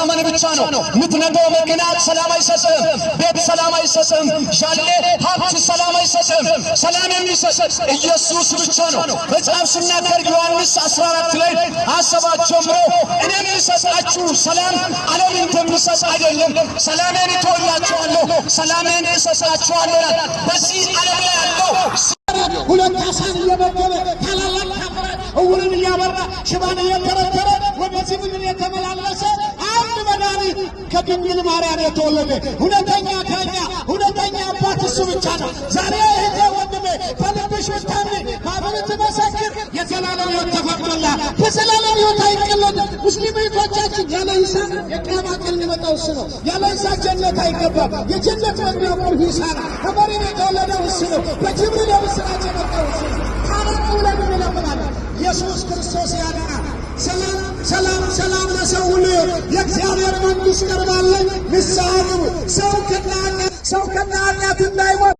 ማመን ብቻ ነው። ምትነዳው መኪና ሰላም አይሰጥም፣ ቤት ሰላም አይሰጥም፣ ሻለ ሀብት ሰላም አይሰጥም። ሰላም የሚሰጥ ኢየሱስ ብቻ ነው። መጽሐፍ ሲናገር ዮሐንስ 14 ላይ አሰባት ጀምሮ እኔ የምሰጣችሁ ሰላም ዓለም እንደሚሰጥ አይደለም፣ ሰላሜን እተውላችኋለሁ፣ ሰላሜን እሰጣችኋለሁ። በዚህ ዓለም ላይ ያለው ሁለት አሳን እየመገበ ታላላቅ ታምራት እውርን እያበራ ሽባን እየተረተረ ወደዚህ ምድር የተመላለሰ አንድ መድኃኒት ከድንግል ማርያም የተወለደ ሁለተኛ ከኛ ሁለተኛ አባት እሱ ብቻ ነው። ዛሬ እህቴ ወንድሜ በልብሽ ብታምኒ ማመን ትመሰክር የዘላለም ሕይወት ተፈቅዶልሃል። በዘላለም ሕይወት አይቀለድም። ሙስሊም እህቶቻችን ያለ ይሳቅ የቂያማ ቀን ሊመጣው እሱ ነው። ያለ ይሳቅ ጀነት አይገባም። የጀነት መግቢያ ቁልፍ ይሳቅ ነው። ከመሬት የተወለደው እሱ ነው። በጅብሪል የምስራች የመጣው እሱ ነው። ታላቁ ብለን እንለምናለን። ኢየሱስ ክርስቶስ ያድናል። ሰላም ሰላም ሰላም ለሰው ሁሉ የእግዚአብሔር መንግሥት ቀርባለች። ንስሐ ግቡ። ሰው ከነ ኃጢአቱ እንዳይሞት